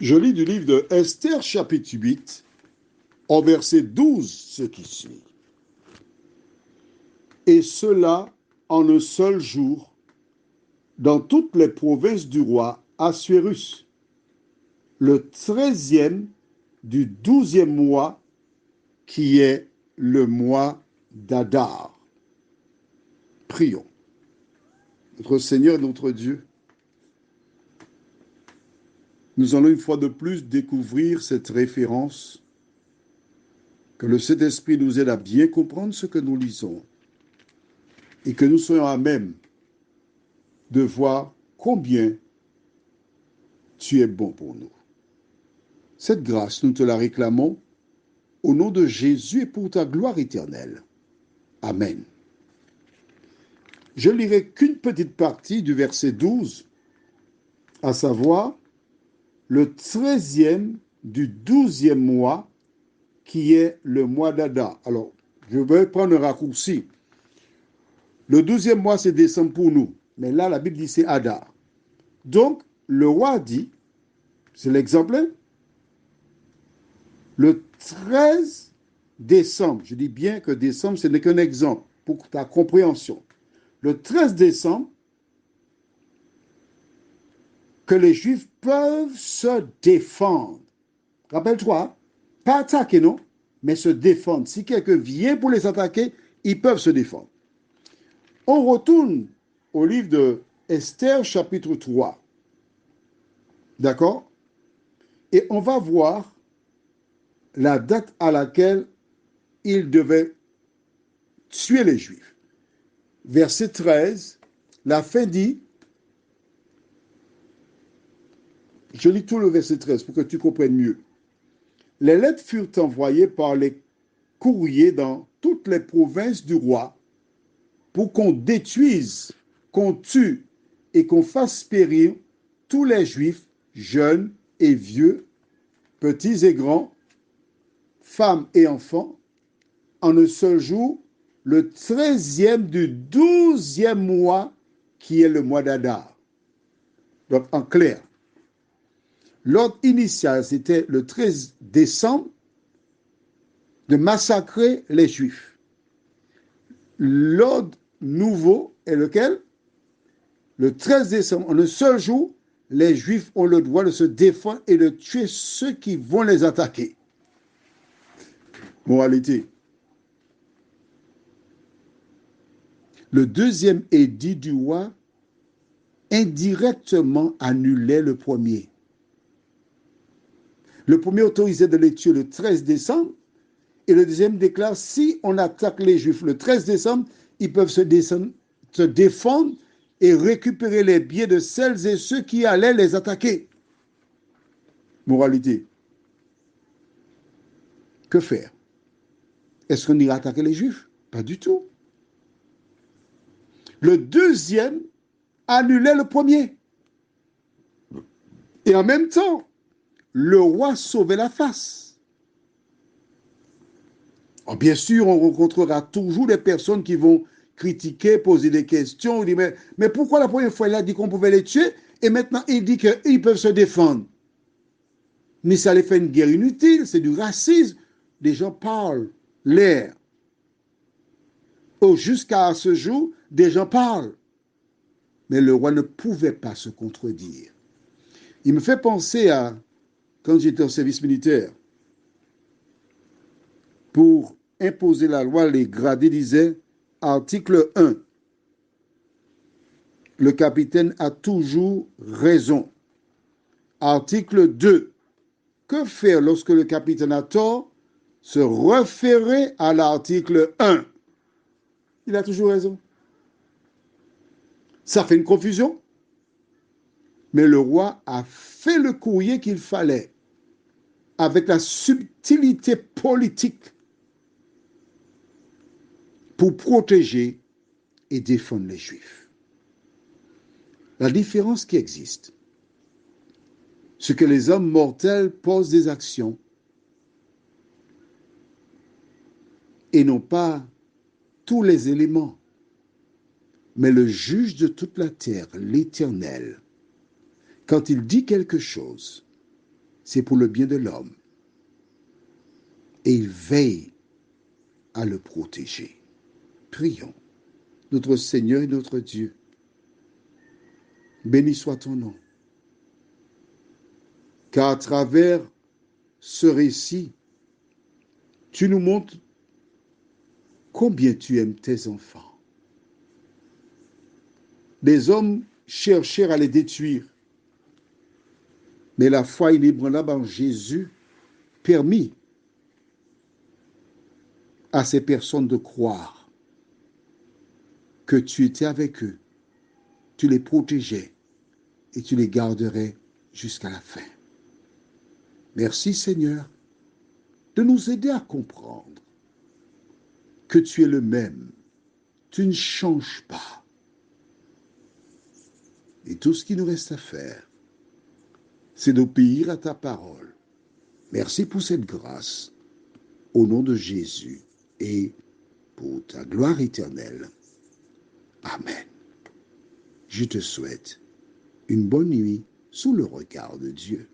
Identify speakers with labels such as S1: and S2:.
S1: Je lis du livre de Esther, chapitre 8, au verset 12, ce qui suit. Et cela en un seul jour, dans toutes les provinces du roi Assuérus, le 13e du 12e mois, qui est le mois d'Adar. Prions. Notre Seigneur et notre Dieu, nous allons une fois de plus découvrir cette référence, que le Saint-Esprit nous aide à bien comprendre ce que nous lisons et que nous soyons à même de voir combien tu es bon pour nous. Cette grâce, nous te la réclamons au nom de Jésus et pour ta gloire éternelle. Amen. Je lirai qu'une petite partie du verset 12, à savoir le 13e du 12e mois, qui est le mois d'Adar. Alors, je vais prendre un raccourci. Le 12e mois, c'est décembre pour nous. Mais là, la Bible dit c'est Adar. Donc, le roi dit, c'est l'exemple, le 13 décembre, je dis bien que décembre, ce n'est qu'un exemple pour ta compréhension. Le 13 décembre, que les Juifs peuvent se défendre. Rappelle-toi, pas attaquer, non, mais se défendre. Si quelqu'un vient pour les attaquer, ils peuvent se défendre. On retourne au livre de Esther, chapitre 3. D'accord? Et on va voir la date à laquelle ils devaient tuer les Juifs. Verset 13, la fin dit, je lis tout le verset 13 pour que tu comprennes mieux. Les lettres furent envoyées par les courriers dans toutes les provinces du roi pour qu'on détruise, qu'on tue et qu'on fasse périr tous les Juifs, jeunes et vieux, petits et grands, femmes et enfants, en un seul jour, le 13e du 12e mois, qui est le mois d'Adar. Donc, en clair, l'ordre initial, c'était le 13 décembre de massacrer les Juifs. L'ordre nouveau est lequel? Le 13 décembre, en un seul jour, les Juifs ont le droit de se défendre et de tuer ceux qui vont les attaquer. Moralité. Le deuxième édit du roi indirectement annulait le premier. Le premier autorisait de les tuer le 13 décembre et le deuxième déclare si on attaque les Juifs le 13 décembre, ils peuvent se défendre et récupérer les biens de celles et ceux qui allaient les attaquer. Moralité. Que faire? Est-ce qu'on ira attaquer les Juifs? Pas du tout. Le deuxième annulait le premier. Et en même temps, le roi sauvait la face. Alors, bien sûr, on rencontrera toujours des personnes qui vont critiquer, poser des questions, dire mais pourquoi la première fois il a dit qu'on pouvait les tuer et maintenant il dit qu'ils peuvent se défendre? Mais ça les fait une guerre inutile, c'est du racisme. Des gens parlent l'air. Oh, jusqu'à ce jour, des gens parlent. Mais le roi ne pouvait pas se contredire. Il me fait penser à quand j'étais au service militaire. Pour imposer la loi, les gradés disaient, article 1, le capitaine a toujours raison. Article 2, que faire lorsque le capitaine a tort? Se référer à l'article 1. Il a toujours raison. Ça fait une confusion. Mais le roi a fait le courrier qu'il fallait avec la subtilité politique pour protéger et défendre les Juifs. La différence qui existe, c'est que les hommes mortels posent des actions et non pas tous les éléments. Mais le juge de toute la terre, l'Éternel, quand il dit quelque chose, c'est pour le bien de l'homme. Et il veille à le protéger. Prions. Notre Seigneur et notre Dieu, béni soit ton nom. Car à travers ce récit, tu nous montres combien tu aimes tes enfants. Des hommes cherchèrent à les détruire, mais la foi inébranlable en Jésus permit à ces personnes de croire que tu étais avec eux, tu les protégeais et tu les garderais jusqu'à la fin. Merci Seigneur de nous aider à comprendre que tu es le même, tu ne changes pas. Et tout ce qui nous reste à faire, c'est d'obéir à ta parole. Merci pour cette grâce, au nom de Jésus et pour ta gloire éternelle. Amen. Je te souhaite une bonne nuit sous le regard de Dieu.